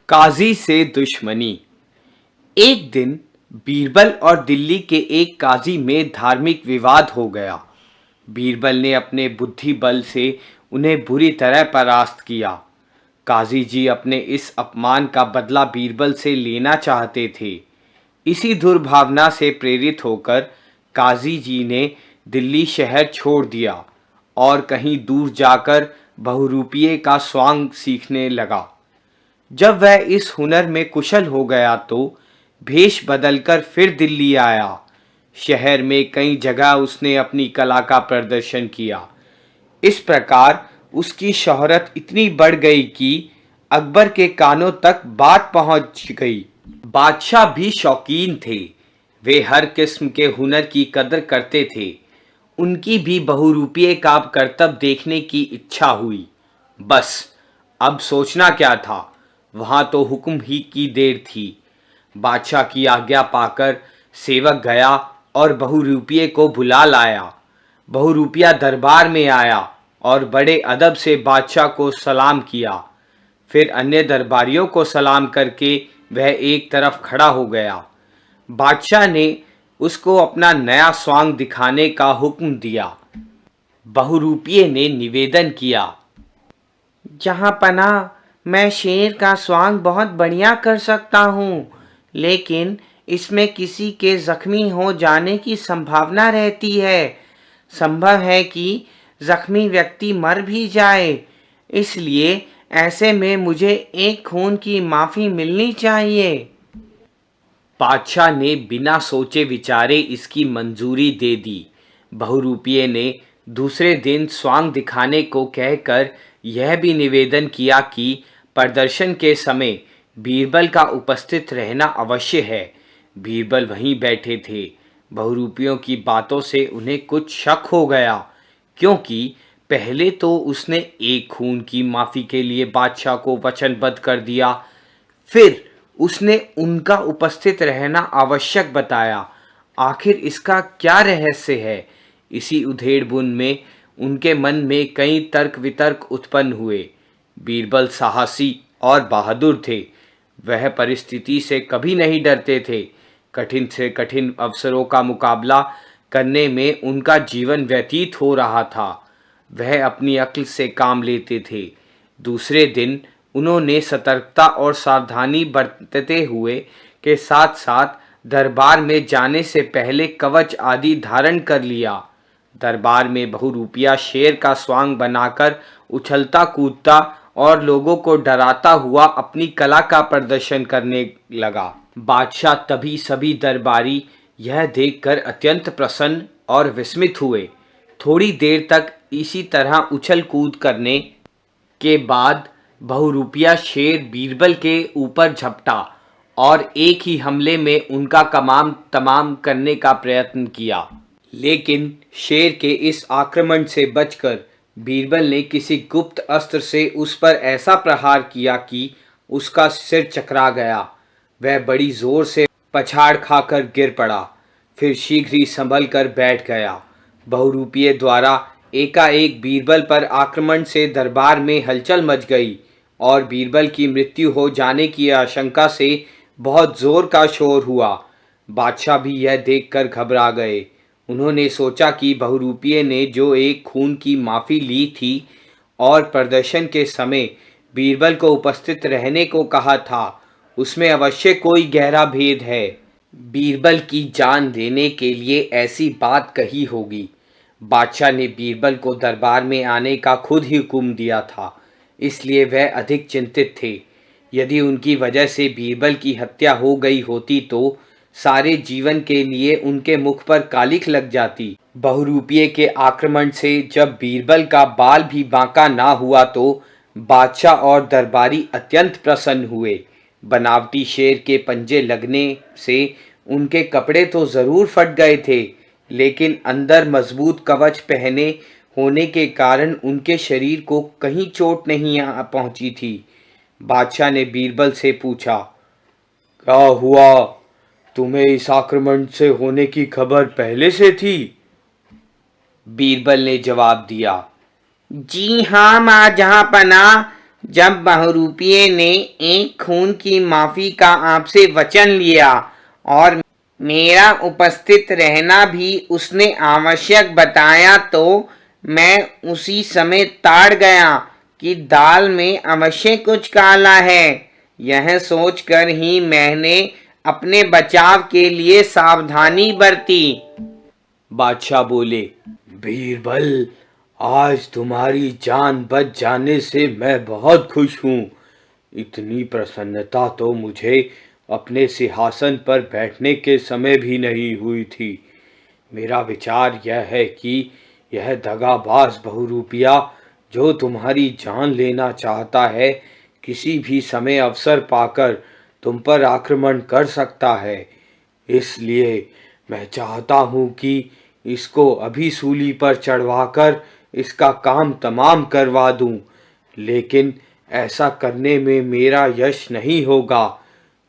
काजी से दुश्मनी। एक दिन बीरबल और दिल्ली के एक काजी में धार्मिक विवाद हो गया। बीरबल ने अपने बुद्धि बल से उन्हें बुरी तरह परास्त किया। काजी जी अपने इस अपमान का बदला बीरबल से लेना चाहते थे। इसी दुर्भावना से प्रेरित होकर काजी जी ने दिल्ली शहर छोड़ दिया और कहीं दूर जाकर बहुरूपिये का स्वांग सीखने लगा। जब वह इस हुनर में कुशल हो गया तो भेष बदलकर फिर दिल्ली आया। शहर में कई जगह उसने अपनी कला का प्रदर्शन किया। इस प्रकार उसकी शोहरत इतनी बढ़ गई कि अकबर के कानों तक बात पहुंच गई। बादशाह भी शौकीन थे। वे हर किस्म के हुनर की कदर करते थे। उनकी भी बहुरूपिये का करतब देखने की इच्छा हुई। बस अब सोचना क्या था, वहां तो हुक्म ही की देर थी। बादशाह की आज्ञा पाकर सेवक गया और बहुरूपिये को बुला लाया। बहुरूपिया दरबार में आया और बड़े अदब से बादशाह को सलाम किया। फिर अन्य दरबारियों को सलाम करके वह एक तरफ खड़ा हो गया। बादशाह ने उसको अपना नया स्वांग दिखाने का हुक्म दिया। बहुरूपिये ने निवेदन किया, जहाँ पना मैं शेर का स्वांग बहुत बढ़िया कर सकता हूँ, लेकिन इसमें किसी के जख्मी हो जाने की संभावना रहती है। संभव है कि जख्मी व्यक्ति मर भी जाए। इसलिए ऐसे में मुझे एक खून की माफ़ी मिलनी चाहिए। बादशाह ने बिना सोचे विचारे इसकी मंजूरी दे दी। बहुरूपिये ने दूसरे दिन स्वांग दिखाने को कहकर यह भी निवेदन किया कि प्रदर्शन के समय बीरबल का उपस्थित रहना अवश्य है। बीरबल वहीं बैठे थे। बहुरूपियों की बातों से उन्हें कुछ शक हो गया, क्योंकि पहले तो उसने एक खून की माफ़ी के लिए बादशाह को वचनबद्ध कर दिया, फिर उसने उनका उपस्थित रहना आवश्यक बताया। आखिर इसका क्या रहस्य है? इसी उधेड़बुन में उनके मन में कई तर्क वितर्क उत्पन्न हुए। बीरबल साहसी और बहादुर थे। वह परिस्थिति से कभी नहीं डरते थे। कठिन से कठिन अवसरों का मुकाबला करने में उनका जीवन व्यतीत हो रहा था। वह अपनी अक्ल से काम लेते थे। दूसरे दिन उन्होंने सतर्कता और सावधानी बरतते हुए के साथ साथ दरबार में जाने से पहले कवच आदि धारण कर लिया। दरबार में बहुरूपिया शेर का स्वांग बनाकर उछलता कूदता और लोगों को डराता हुआ अपनी कला का प्रदर्शन करने लगा। बादशाह तभी सभी दरबारी यह देखकर अत्यंत प्रसन्न और विस्मित हुए। थोड़ी देर तक इसी तरह उछल कूद करने के बाद बहुरूपिया शेर बीरबल के ऊपर झपटा और एक ही हमले में उनका कमाम तमाम करने का प्रयत्न किया। लेकिन शेर के इस आक्रमण से बचकर बीरबल ने किसी गुप्त अस्त्र से उस पर ऐसा प्रहार किया कि उसका सिर चकरा गया। वह बड़ी जोर से पछाड़ खाकर गिर पड़ा, फिर शीघ्र ही संभल कर बैठ गया। बहुरूपिये द्वारा एकाएक बीरबल पर आक्रमण से दरबार में हलचल मच गई और बीरबल की मृत्यु हो जाने की आशंका से बहुत जोर का शोर हुआ। बादशाह भी यह देखकर घबरा गए। उन्होंने सोचा कि बहुरूपिये ने जो एक खून की माफ़ी ली थी और प्रदर्शन के समय बीरबल को उपस्थित रहने को कहा था, उसमें अवश्य कोई गहरा भेद है। बीरबल की जान देने के लिए ऐसी बात कही होगी। बादशाह ने बीरबल को दरबार में आने का खुद ही हुक्म दिया था, इसलिए वह अधिक चिंतित थे। यदि उनकी वजह से बीरबल की हत्या हो गई होती तो सारे जीवन के लिए उनके मुख पर कालिख लग जाती। बहुरूपिये के आक्रमण से जब बीरबल का बाल भी बांका ना हुआ तो बादशाह और दरबारी अत्यंत प्रसन्न हुए। बनावटी शेर के पंजे लगने से उनके कपड़े तो ज़रूर फट गए थे, लेकिन अंदर मजबूत कवच पहने होने के कारण उनके शरीर को कहीं चोट नहीं पहुंची थी। बादशाह ने बीरबल से पूछा, क्या हुआ? तुम्हें इस आक्रमण से होने की खबर पहले से थी? बीरबल ने जवाब दिया, जी हाँ महाजहाँपना, जब बहुरूपिये ने एक खून की माफी का आपसे वचन लिया और मेरा उपस्थित रहना भी उसने आवश्यक बताया तो मैं उसी समय ताड़ गया कि दाल में अवश्य कुछ काला है। यह सोचकर ही मैंने अपने बचाव के लिए सावधानी बरती। बादशाह बोले, बीरबल, आज तुम्हारी जान बच जाने से मैं बहुत खुश हूँ। इतनी प्रसन्नता तो मुझे अपने सिंहासन पर बैठने के समय भी नहीं हुई थी। मेरा विचार यह है कि यह दगाबाज बहुरूपिया जो तुम्हारी जान लेना चाहता है, किसी भी समय अवसर पाकर तुम पर आक्रमण कर सकता है। इसलिए मैं चाहता हूँ कि इसको अभी सूली पर चढ़वाकर इसका काम तमाम करवा दूँ, लेकिन ऐसा करने में मेरा यश नहीं होगा।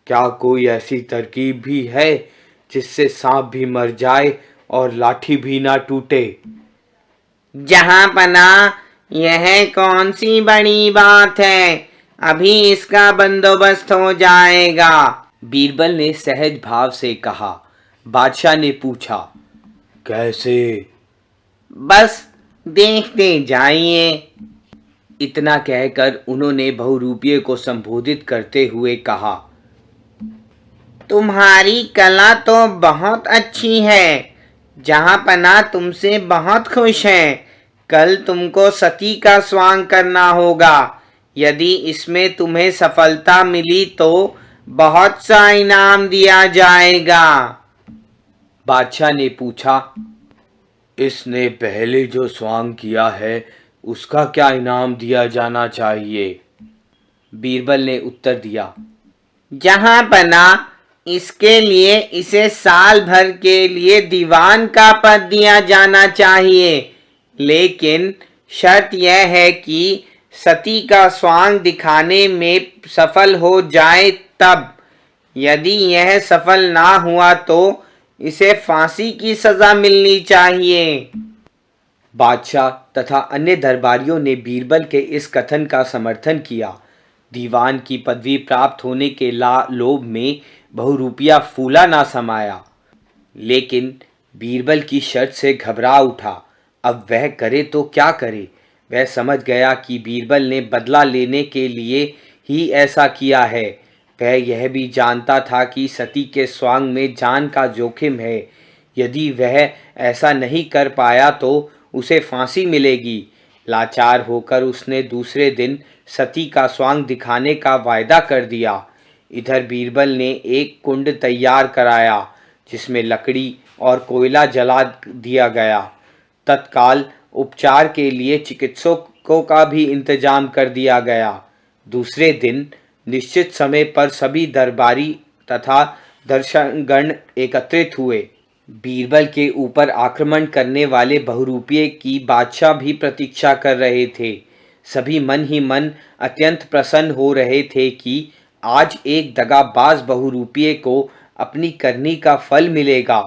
क्या कोई ऐसी तरकीब भी है जिससे सांप भी मर जाए और लाठी भी ना टूटे? जहां पना, यह कौन सी बड़ी बात है, अभी इसका बंदोबस्त हो जाएगा। बीरबल ने सहज भाव से कहा। बादशाह ने पूछा, कैसे? बस देखते जाइए। इतना कहकर उन्होंने बहुरूपिये को संबोधित करते हुए कहा, तुम्हारी कला तो बहुत अच्छी है, जहां पना तुमसे बहुत खुश है। कल तुमको सती का स्वांग करना होगा। यदि इसमें तुम्हें सफलता मिली तो बहुत सा इनाम दिया जाएगा। बादशाह ने पूछा, इसने पहले जो स्वांग किया है उसका क्या इनाम दिया जाना चाहिए? बीरबल ने उत्तर दिया, जहां पना, इसके लिए इसे साल भर के लिए दीवान का पद दिया जाना चाहिए, लेकिन शर्त यह है कि सती का स्वांग दिखाने में सफल हो जाए तब। यदि यह सफल ना हुआ तो इसे फांसी की सजा मिलनी चाहिए। बादशाह तथा अन्य दरबारियों ने बीरबल के इस कथन का समर्थन किया। दीवान की पदवी प्राप्त होने के लोभ में बहुरूपिया फूला ना समाया, लेकिन बीरबल की शर्त से घबरा उठा। अब वह करे तो क्या करे? वह समझ गया कि बीरबल ने बदला लेने के लिए ही ऐसा किया है। वह यह भी जानता था कि सती के स्वांग में जान का जोखिम है। यदि वह ऐसा नहीं कर पाया तो उसे फांसी मिलेगी। लाचार होकर उसने दूसरे दिन सती का स्वांग दिखाने का वायदा कर दिया। इधर बीरबल ने एक कुंड तैयार कराया जिसमें लकड़ी और कोयला जला दिया गया। तत्काल उपचार के लिए चिकित्सकों का भी इंतजाम कर दिया गया। दूसरे दिन निश्चित समय पर सभी दरबारी तथा दर्शकगण एकत्रित हुए। बीरबल के ऊपर आक्रमण करने वाले बहुरूपिये की बादशाह भी प्रतीक्षा कर रहे थे। सभी मन ही मन अत्यंत प्रसन्न हो रहे थे कि आज एक दगाबाज बहुरूपिये को अपनी करनी का फल मिलेगा।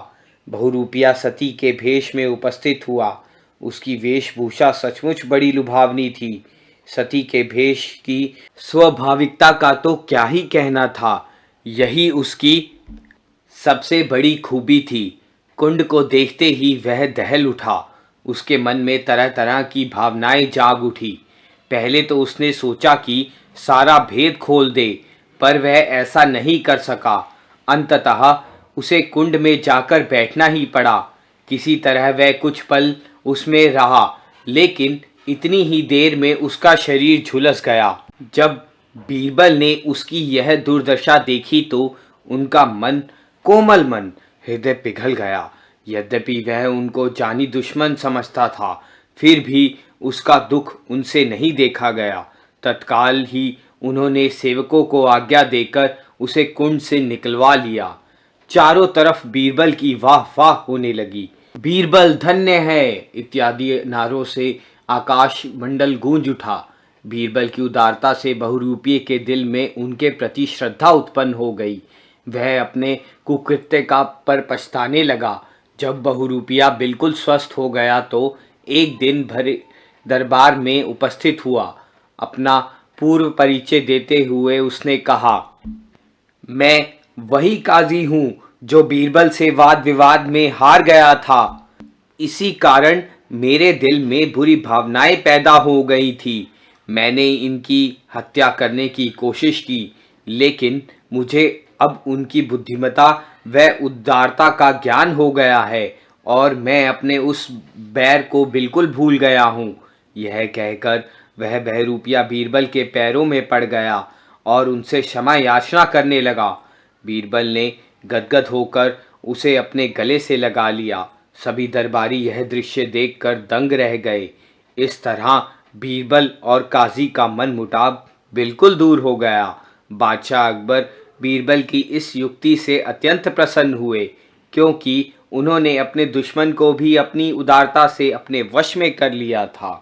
बहुरूपिया सती के भेष में उपस्थित हुआ। उसकी वेशभूषा सचमुच बड़ी लुभावनी थी। सती के भेष की स्वाभाविकता का तो क्या ही कहना था, यही उसकी सबसे बड़ी खूबी थी। कुंड को देखते ही वह दहल उठा। उसके मन में तरह तरह की भावनाएं जाग उठी। पहले तो उसने सोचा कि सारा भेद खोल दे, पर वह ऐसा नहीं कर सका। अंततः उसे कुंड में जाकर बैठना ही पड़ा। किसी तरह वह कुछ पल उसमें रहा, लेकिन इतनी ही देर में उसका शरीर झुलस गया। जब बीरबल ने उसकी यह दुर्दशा देखी तो उनका कोमल मन हृदय पिघल गया। यद्यपि वह उनको जानी दुश्मन समझता था, फिर भी उसका दुख उनसे नहीं देखा गया। तत्काल ही उन्होंने सेवकों को आज्ञा देकर उसे कुंड से निकलवा लिया। चारों तरफ बीरबल की वाह वाह होने लगी। बीरबल धन्य है इत्यादि नारों से आकाश मंडल गूंज उठा। बीरबल की उदारता से बहुरूपिये के दिल में उनके प्रति श्रद्धा उत्पन्न हो गई। वह अपने कुकृत्य का पर पछताने लगा। जब बहुरूपिया बिल्कुल स्वस्थ हो गया तो एक दिन भर दरबार में उपस्थित हुआ। अपना पूर्व परिचय देते हुए उसने कहा, मैं वही काजी हूँ जो बीरबल से वाद विवाद में हार गया था। इसी कारण मेरे दिल में बुरी भावनाएं पैदा हो गई थी। मैंने इनकी हत्या करने की कोशिश की, लेकिन मुझे अब उनकी बुद्धिमत्ता व उदारता का ज्ञान हो गया है और मैं अपने उस बैर को बिल्कुल भूल गया हूँ। यह कहकर वह बहरूपिया बीरबल के पैरों में पड़ गया और उनसे क्षमा याचना करने लगा। बीरबल ने गदगद होकर उसे अपने गले से लगा लिया। सभी दरबारी यह दृश्य देखकर दंग रह गए। इस तरह बीरबल और काजी का मनमुटाव बिल्कुल दूर हो गया। बादशाह अकबर बीरबल की इस युक्ति से अत्यंत प्रसन्न हुए, क्योंकि उन्होंने अपने दुश्मन को भी अपनी उदारता से अपने वश में कर लिया था।